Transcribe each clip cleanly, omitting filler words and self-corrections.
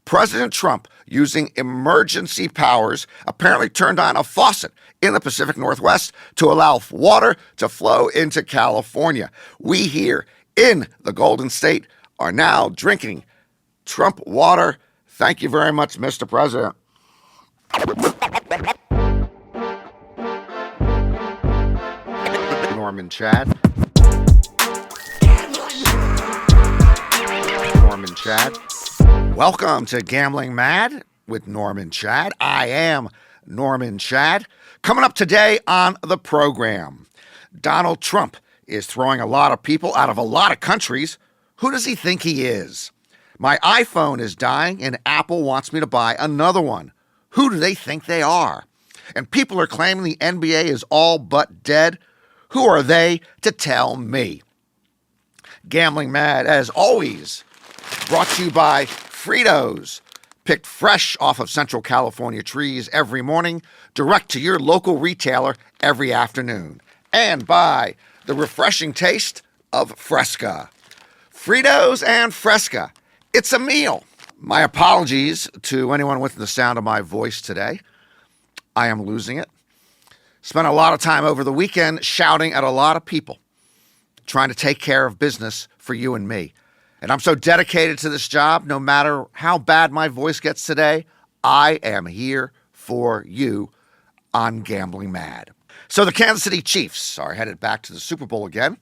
President Trump, using emergency powers, apparently turned on a faucet in the Pacific Northwest to allow water to flow into California. We here in the Golden State are now drinking Trump water. Thank you very much, Mr. President. Norman Chad. Norman Chad. Welcome to Gambling Mad with Norman Chad. I am Norman Chad. Coming up today on the program, Donald Trump is throwing a lot of people out of a lot of countries. Who does he think he is? My iPhone is dying and Apple wants me to buy another one. Who do they think they are? And people are claiming the NBA is all but dead. Who are they to tell me? Gambling Mad, as always, brought to you by Fritos, picked fresh off of Central California trees every morning, direct to your local retailer every afternoon. And by the refreshing taste of Fresca. Fritos and Fresca. It's a meal. My apologies to anyone within the sound of my voice today. I am losing it. Spent a lot of time over the weekend shouting at a lot of people, trying to take care of business for you and me. And I'm so dedicated to this job, no matter how bad my voice gets today, I am here for you on Gambling Mad. So the Kansas City Chiefs are headed back to the Super Bowl again.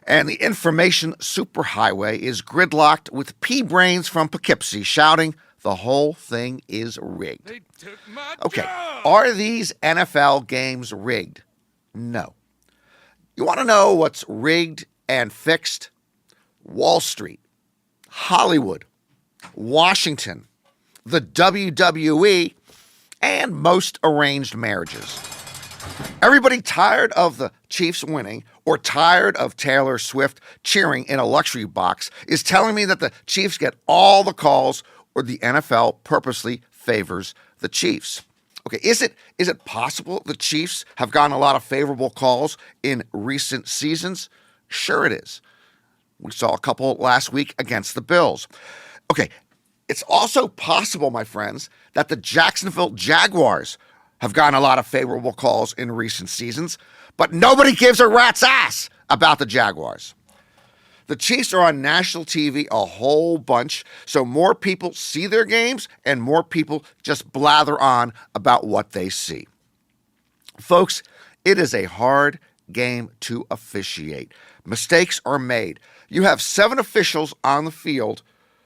And the information superhighway is gridlocked with P-brains from Poughkeepsie shouting, the whole thing is rigged. They took my Okay, job. are these NFL games rigged? No. You want to know what's rigged and fixed? Wall Street, Hollywood, Washington, the WWE, and most arranged marriages. Everybody tired of the Chiefs winning or tired of Taylor Swift cheering in a luxury box is telling me that the Chiefs get all the calls or the NFL purposely favors the Chiefs. Okay, is it possible the Chiefs have gotten a lot of favorable calls in recent seasons? Sure it is. We saw a couple last week against the Bills. Okay, it's also possible, my friends, that the Jacksonville Jaguars have gotten a lot of favorable calls in recent seasons, but nobody gives a rat's ass about the Jaguars. The Chiefs are on national TV a whole bunch, so more people see their games and more people just blather on about what they see. Folks, it is a hard game to officiate. Mistakes are made. You have 7 officials on the field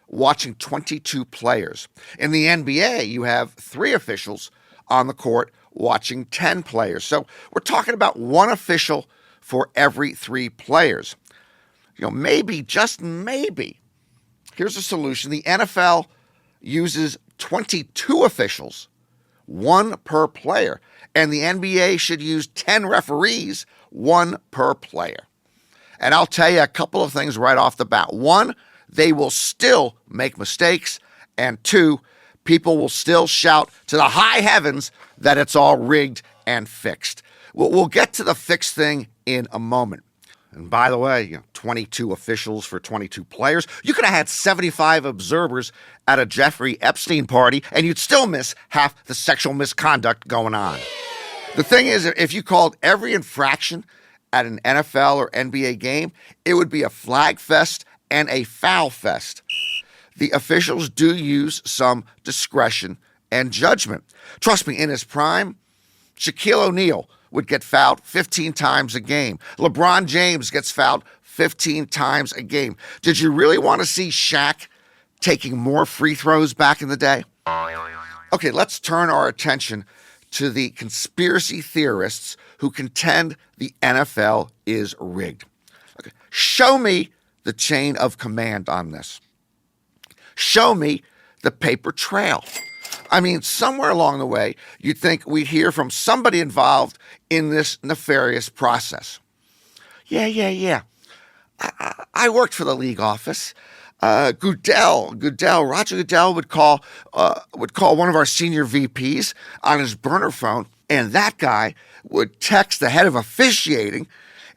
watching 22 players. In the NBA, you have 3 officials on the court watching 10 players. So we're talking about 1 official for every 3 players. You know, maybe, just maybe, here's a solution. The NFL uses 22 officials, 1 per player, and the NBA should use 10 referees, 1 per player. And I'll tell you a couple of things right off the bat. 1, they will still make mistakes. And 2, people will still shout to the high heavens that it's all rigged and fixed. We'll get to the fixed thing in a moment. And by the way, 22 officials for 22 players. You could have had 75 observers at a Jeffrey Epstein party, and you'd still miss half the sexual misconduct going on. The thing is, if you called every infraction at an NFL or NBA game, it would be a flag fest and a foul fest. The officials do use some discretion and judgment. Trust me, in his prime, Shaquille O'Neal would get fouled 15 times a game. LeBron James gets fouled 15 times a game. Did you really want to see Shaq taking more free throws back in the day? Okay, let's turn our attention to the conspiracy theorists who contend the NFL is rigged. Okay, show me the chain of command on this. Show me the paper trail. I mean, somewhere along the way, you'd think we'd hear from somebody involved in this nefarious process. Yeah. I worked for the league office. Roger Goodell would call one of our senior VPs on his burner phone, and that guy would text the head of officiating,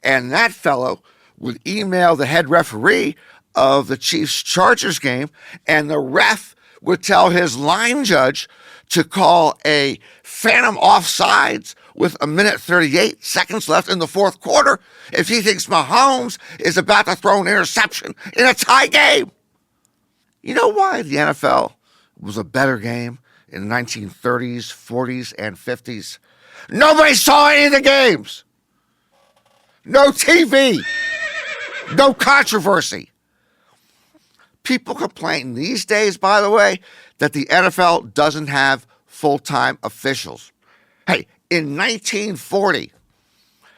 and that fellow would email the head referee of the Chiefs-Chargers game, and the ref would tell his line judge to call a phantom offsides with 1:38 left in the fourth quarter if he thinks Mahomes is about to throw an interception in a tie game. You know why the NFL was a better game in the 1930s, 40s, and 50s? Nobody saw any of the games. No TV. No controversy. People complain these days, by the way, that the NFL doesn't have full-time officials. Hey, in 1940,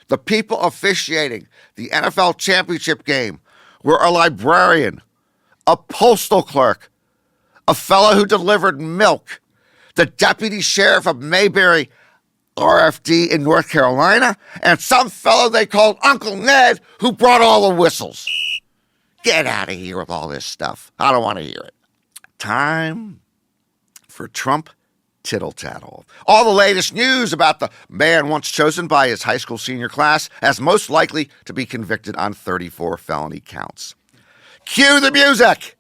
the people officiating the NFL championship game were a librarian, a postal clerk, a fellow who delivered milk, the deputy sheriff of Mayberry, RFD in North Carolina, and some fellow they called Uncle Ned who brought all the whistles. Get out of here with all this stuff. I don't want to hear it. Time for Trump tittle tattle. All the latest news about the man once chosen by his high school senior class as most likely to be convicted on 34 felony counts. Cue the music!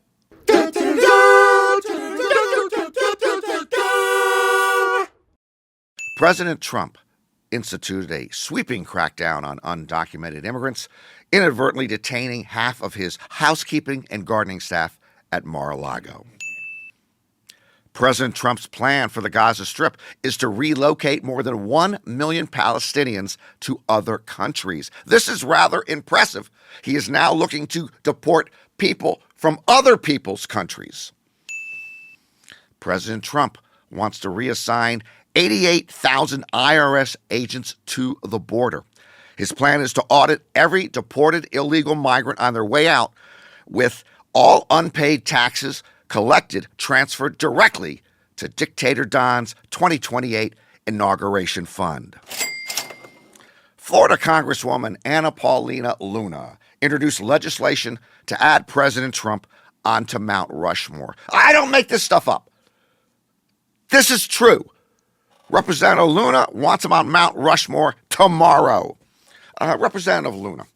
President Trump instituted a sweeping crackdown on undocumented immigrants, inadvertently detaining half of his housekeeping and gardening staff at Mar-a-Lago. President Trump's plan for the Gaza Strip is to relocate more than 1 million Palestinians to other countries. This is rather impressive. He is now looking to deport people from other people's countries. President Trump wants to reassign 88,000 IRS agents to the border. His plan is to audit every deported illegal migrant on their way out, with all unpaid taxes collected transferred directly to Dictator Don's 2028 inauguration fund. Florida Congresswoman Anna Paulina Luna introduced legislation to add President Trump onto Mount Rushmore. I don't make this stuff up. This is true. Representative Luna wants him on Mount Rushmore tomorrow. Representative Luna,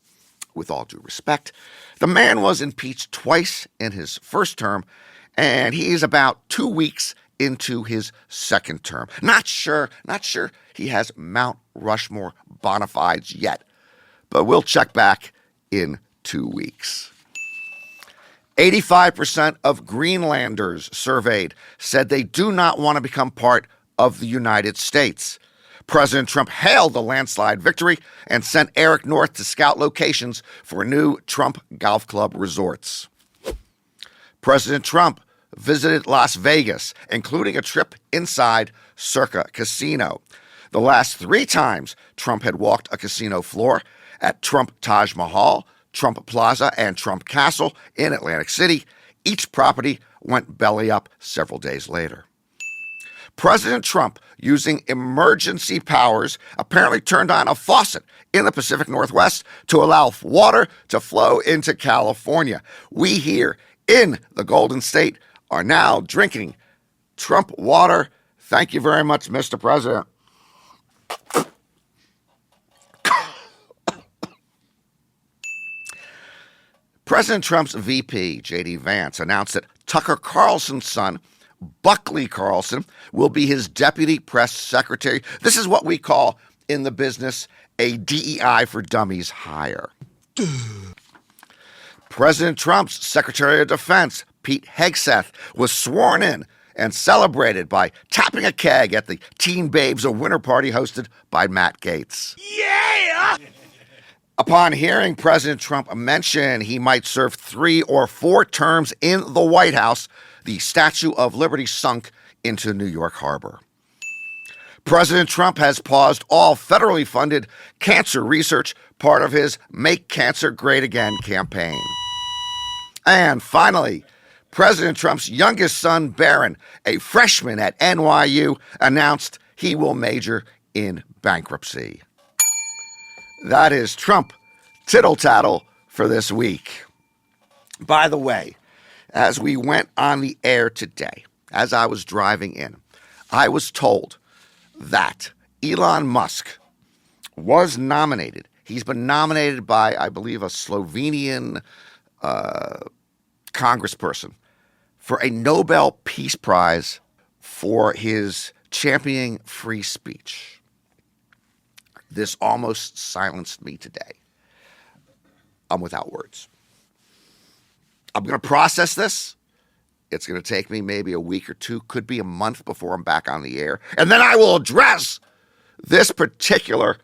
with all due respect, the man was impeached twice in his first term, and he is about 2 weeks into his second term. Not sure he has Mount Rushmore bona fides yet, but we'll check back in 2 weeks. 85% of Greenlanders surveyed said they do not want to become part of the United States. President Trump hailed the landslide victory and sent Eric North to scout locations for new Trump Golf Club resorts. President Trump visited Las Vegas, including a trip inside Circa Casino. The last 3 times Trump had walked a casino floor, at Trump Taj Mahal, Trump Plaza, and Trump Castle in Atlantic City, each property went belly up several days later. President Trump, using emergency powers, apparently turned on a faucet in the Pacific Northwest to allow water to flow into California. We here in the Golden State are now drinking Trump water. Thank you very much, Mr. President. President Trump's VP, J.D. Vance, announced that Tucker Carlson's son, Buckley Carlson, will be his deputy press secretary. This is what we call in the business a DEI for Dummies hire. President Trump's Secretary of Defense, Pete Hegseth, was sworn in and celebrated by tapping a keg at the Teen Babes of Winter party hosted by Matt Gaetz. Yeah! Upon hearing President Trump mention he might serve 3 or 4 terms in the White House, the Statue of Liberty sunk into New York Harbor. President Trump has paused all federally funded cancer research, part of his Make Cancer Great Again campaign. And finally, President Trump's youngest son, Barron, a freshman at NYU, announced he will major in bankruptcy. That is Trump tittle-tattle for this week. By the way, as we went on the air today, as I was driving in, I was told that Elon Musk was nominated. He's been nominated by, I believe, a Slovenian congressperson for a Nobel Peace Prize for his championing free speech. This almost silenced me today. I'm without words. I'm going to process this. It's going to take me maybe a week or two, could be a month before I'm back on the air. And then I will address this particular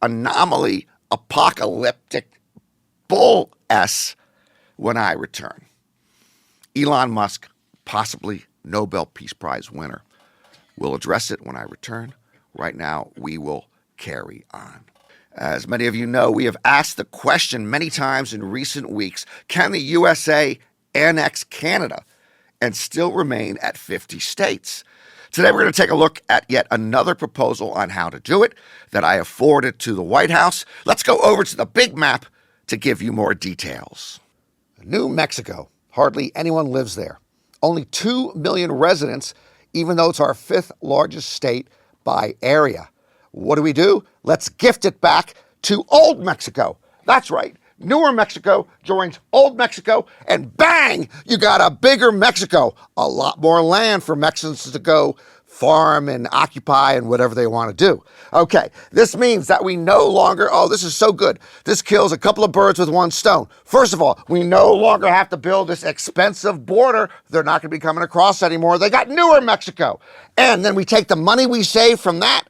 anomaly, apocalyptic bull S when I return. Elon Musk, possibly Nobel Peace Prize winner. We'll address it when I return. Right now, we will carry on. As many of you know, we have asked the question many times in recent weeks, can the USA annex Canada and still remain at 50 states? Today, we're going to take a look at yet another proposal on how to do it that I have forwarded to the White House. Let's go over to the big map to give you more details. New Mexico. Hardly anyone lives there. Only 2 million residents, even though it's our 5th largest state by area. What do? Let's gift it back to Old Mexico. That's right. Newer Mexico joins Old Mexico, and bang, you got a bigger Mexico. A lot more land for Mexicans to go farm and occupy and whatever they want to do. Okay, this means that we no longer, this is so good. This kills a couple of birds with one stone. First of all, we no longer have to build this expensive border. They're not going to be coming across anymore. They got newer Mexico. And then we take the money we save from that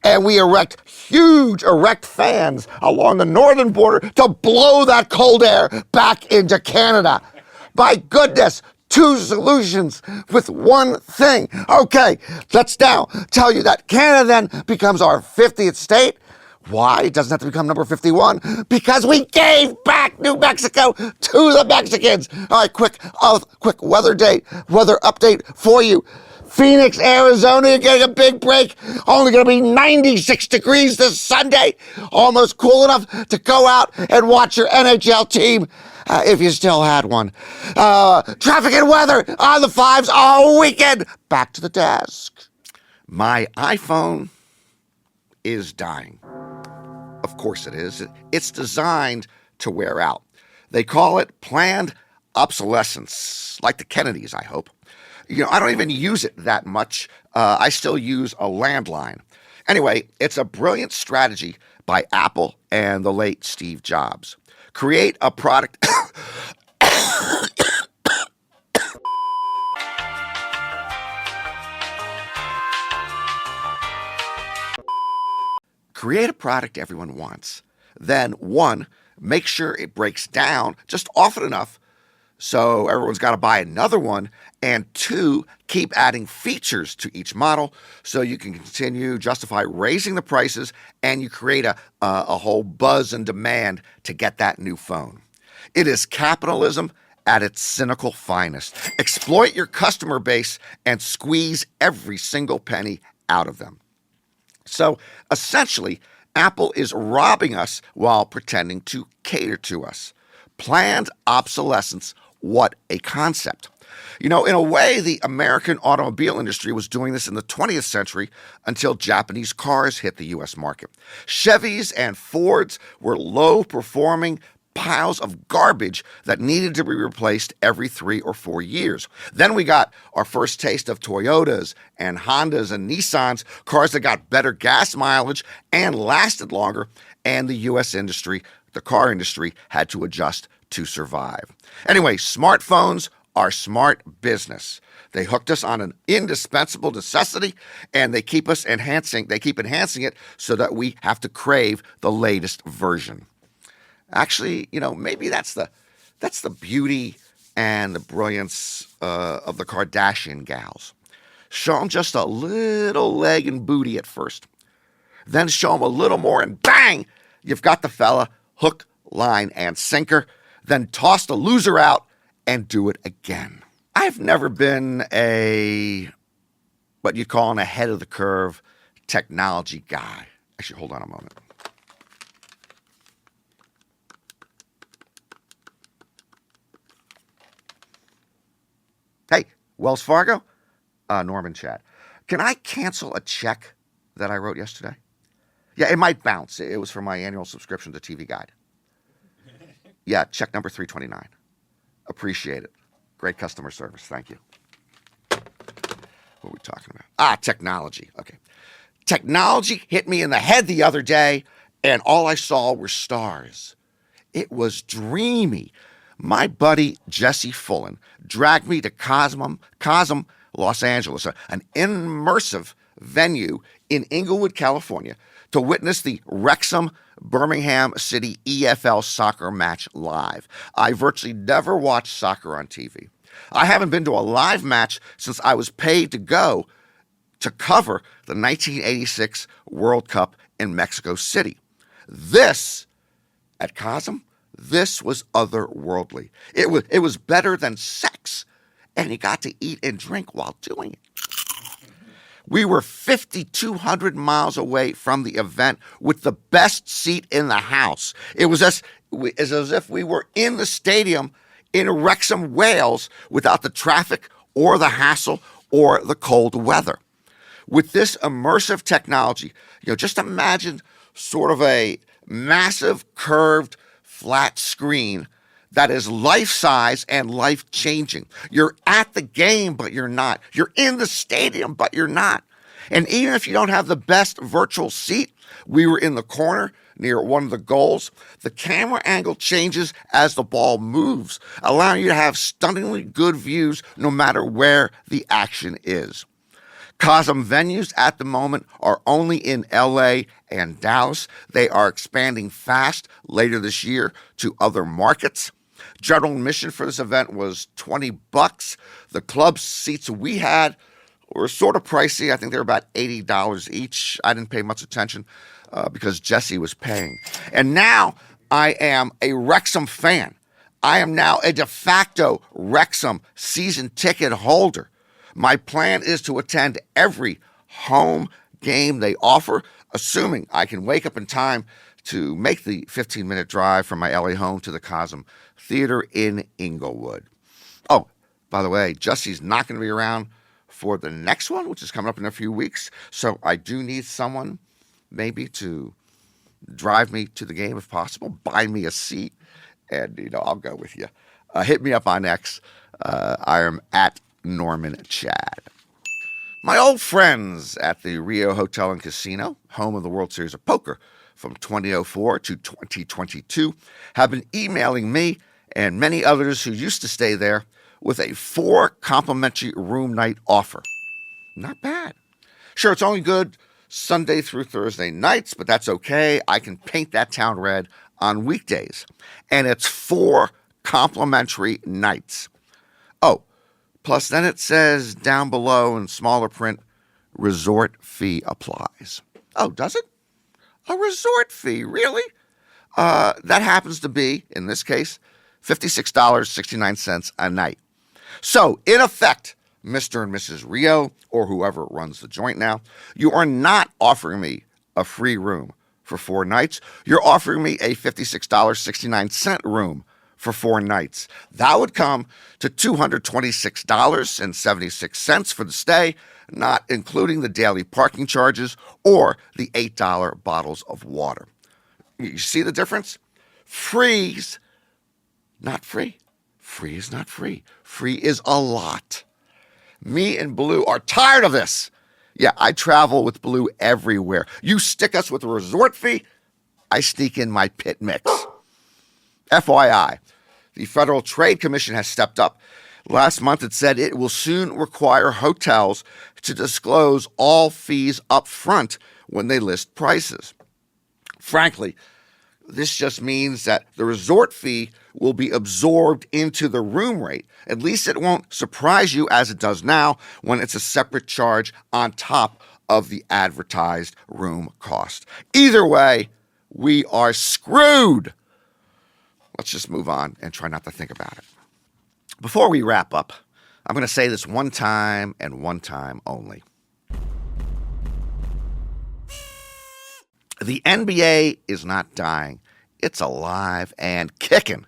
and we erect huge fans along the northern border to blow that cold air back into Canada. My goodness, 2 solutions with one thing. Okay, let's now tell you that Canada then becomes our 50th state. Why? It doesn't have to become number 51. Because we gave back New Mexico to the Mexicans. All right, quick weather update for you. Phoenix, Arizona, you're getting a big break. Only going to be 96 degrees this Sunday. Almost cool enough to go out and watch your NHL team, if you still had one. Traffic and weather on the 5s all weekend. Back to the desk. My iPhone is dying. Of course it is. It's designed to wear out. They call it planned obsolescence, like the Kennedys, I hope. I don't even use it that much. I still use a landline. Anyway, it's a brilliant strategy by Apple and the late Steve Jobs. Create a product. Create a product everyone wants. Then, 1, make sure it breaks down just often enough so everyone's got to buy another one. And 2, keep adding features to each model so you can continue justify raising the prices and you create a whole buzz and demand to get that new phone. It is capitalism at its cynical finest. Exploit your customer base and squeeze every single penny out of them. So essentially, Apple is robbing us while pretending to cater to us. Planned obsolescence, what a concept. In a way, the American automobile industry was doing this in the 20th century until Japanese cars hit the U.S. market. Chevys and Fords were low-performing piles of garbage that needed to be replaced every 3 or 4 years. Then we got our first taste of Toyotas and Hondas and Nissans, cars that got better gas mileage and lasted longer, and the U.S. industry, the car industry, had to adjust to survive. Anyway, smartphones are smart business. They hooked us on an indispensable necessity, and they keep enhancing it so that we have to crave the latest version. Actually, maybe that's the beauty and the brilliance of the Kardashian gals. Show them just a little leg and booty at first. Then show them a little more and bang, you've got the fella, hook, line, and sinker. Then toss the loser out and do it again. I've never been what you'd call an ahead of the curve technology guy. Actually, hold on a moment. Hey, Wells Fargo, Norman Chad. Can I cancel a check that I wrote yesterday? Yeah, it might bounce. It was for my annual subscription to TV Guide. Yeah, check number 329. Appreciate it. Great customer service. Thank you. What are we talking about? Technology. Okay. Technology hit me in the head the other day, and all I saw were stars. It was dreamy. My buddy Jesse Fullen dragged me to Cosm, Los Angeles, an immersive venue in Inglewood, California, to witness the Wrexham Birmingham City EFL soccer match live. I virtually never watch soccer on TV. I haven't been to a live match since I was paid to go to cover the 1986 World Cup in Mexico City. This, at Cosm, this was otherworldly. It was better than sex, and you got to eat and drink while doing it. We were 5,200 miles away from the event with the best seat in the house. It was as if we were in the stadium in Wrexham, Wales, without the traffic or the hassle or the cold weather. With this immersive technology, just imagine sort of a massive curved flat screen that is life-size and life-changing. You're at the game, but you're not. You're in the stadium, but you're not. And even if you don't have the best virtual seat, we were in the corner near one of the goals. The camera angle changes as the ball moves, allowing you to have stunningly good views no matter where the action is. Cosm venues at the moment are only in LA and Dallas. They are expanding fast later this year to other markets. General admission for this event was $20. The club seats we had were sort of pricey. I think they were about $80 each. I didn't pay much attention because Jesse was paying. And now I am a Wrexham fan. I am now a de facto Wrexham season ticket holder. My plan is to attend every home game they offer, assuming I can wake up in time to make the 15-minute drive from my LA home to the Cosm Theater in Inglewood. Oh, by the way, Jesse's not going to be around for the next one, which is coming up in a few weeks, so I do need someone maybe to drive me to the game if possible, buy me a seat, and, I'll go with you. Hit me up on X. I am at Norman Chad. My old friends at the Rio Hotel and Casino, home of the World Series of Poker from 2004 to 2022, have been emailing me and many others who used to stay there with a 4 complimentary room night offer. Not bad. Sure, it's only good Sunday through Thursday nights, but that's okay. I can paint that town red on weekdays. And it's 4 complimentary nights. Oh, plus, then it says down below in smaller print, resort fee applies. Oh, does it? A resort fee, really? That happens to be, in this case, $56.69 a night. So, in effect, Mr. and Mrs. Rio, or whoever runs the joint now, you are not offering me a free room for 4 nights. You're offering me a $56.69 room for 4 nights. That would come to $226.76 for the stay, not including the daily parking charges or the $8 bottles of water. You see the difference? Free's not free. Free is not free. Free is a lot. Me and Blue are tired of this. Yeah, I travel with Blue everywhere. You stick us with a resort fee, I sneak in my pit mix. FYI, the Federal Trade Commission has stepped up. Last month it said it will soon require hotels to disclose all fees up front when they list prices. Frankly, this just means that the resort fee will be absorbed into the room rate. At least it won't surprise you as it does now when it's a separate charge on top of the advertised room cost. Either way, we are screwed. Let's just move on and try not to think about it. Before we wrap up, I'm going to say this one time and one time only. The NBA is not dying. It's alive and kicking.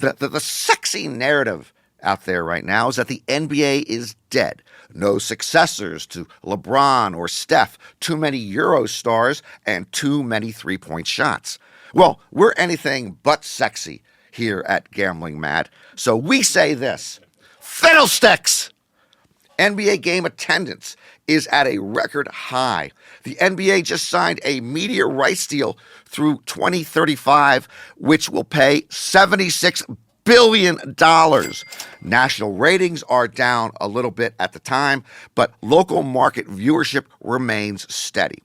The sexy narrative out there right now is that the NBA is dead. No successors to LeBron or Steph, too many Euro stars, and too many three-point shots. Well, we're anything but sexy here at Gambling Mad, so we say this. Fiddlesticks! NBA game attendance is at a record high. The NBA just signed a media rights deal through 2035, which will pay $76 billion. National ratings are down a little bit at the time, but local market viewership remains steady.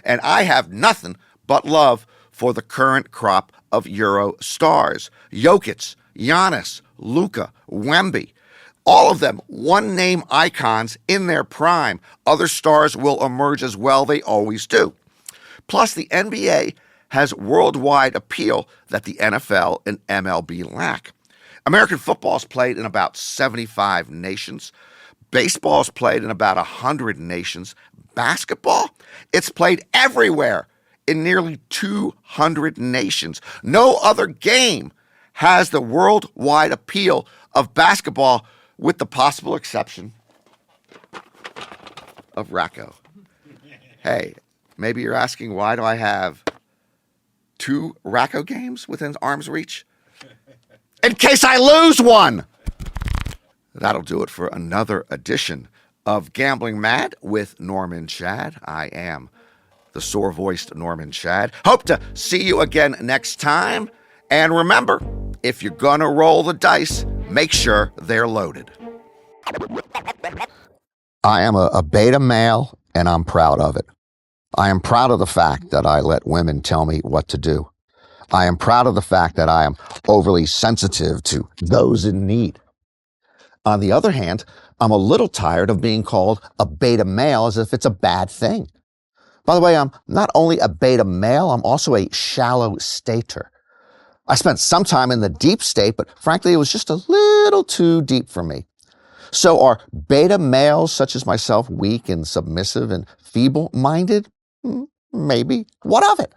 And I have nothing but love for the current crop of Euro stars. Jokic, Giannis, Luka, Wemby. All of them one-name icons in their prime. Other stars will emerge as well. They always do. Plus, the NBA has worldwide appeal that the NFL and MLB lack. American football is played in about 75 nations. Baseball is played in about 100 nations. Basketball, it's played everywhere in nearly 200 nations. No other game has the worldwide appeal of basketball, with the possible exception of Racco. Hey, maybe you're asking, why do I have 2 Racco games within arm's reach? In case I lose one! That'll do it for another edition of Gambling Mad with Norman Chad. I am the sore-voiced Norman Chad. Hope to see you again next time. And remember, if you're gonna roll the dice, make sure they're loaded. I am a beta male, and I'm proud of it. I am proud of the fact that I let women tell me what to do. I am proud of the fact that I am overly sensitive to those in need. On the other hand, I'm a little tired of being called a beta male as if it's a bad thing. By the way, I'm not only a beta male, I'm also a shallow stater. I spent some time in the deep state, but frankly, it was just a little too deep for me. So are beta males such as myself weak and submissive and feeble-minded? Maybe. What of it?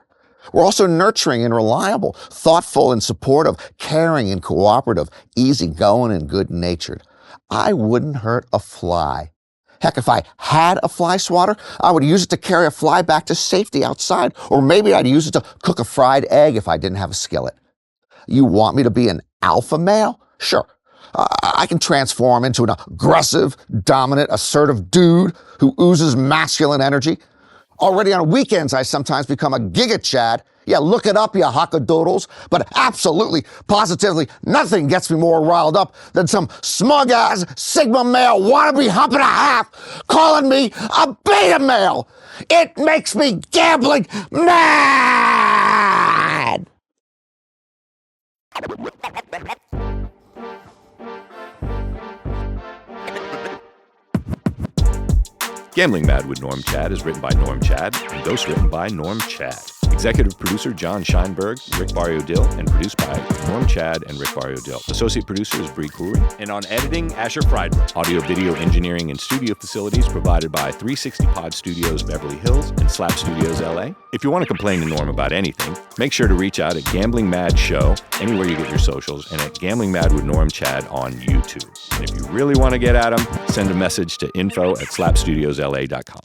We're also nurturing and reliable, thoughtful and supportive, caring and cooperative, easygoing and good-natured. I wouldn't hurt a fly. Heck, if I had a fly swatter, I would use it to carry a fly back to safety outside, or maybe I'd use it to cook a fried egg if I didn't have a skillet. You want me to be an alpha male? Sure. I can transform into an aggressive, dominant, assertive dude who oozes masculine energy. Already on weekends, I sometimes become a giga Chad. Yeah, look it up, you hockadoodles. But absolutely, positively, nothing gets me more riled up than some smug-ass Sigma male wannabe hump and a half calling me a beta male. It makes me gambling mad! Gambling Mad with Norm Chad is written by Norm Chad and ghostwritten by Norm Chad. Executive producer John Scheinberg, Rick Barrio-Dill, and produced by Norm Chad and Rick Barrio-Dill. Associate producer is Bree Coury. And on editing, Asher Friedberg. Audio, video, engineering, and studio facilities provided by 360 Pod Studios Beverly Hills and Slap Studios LA. If you want to complain to Norm about anything, make sure to reach out at Gambling Mad Show, anywhere you get your socials, and at Gambling Mad with Norm Chad on YouTube. And if you really want to get at him, send a message to info@slapstudiosla.com.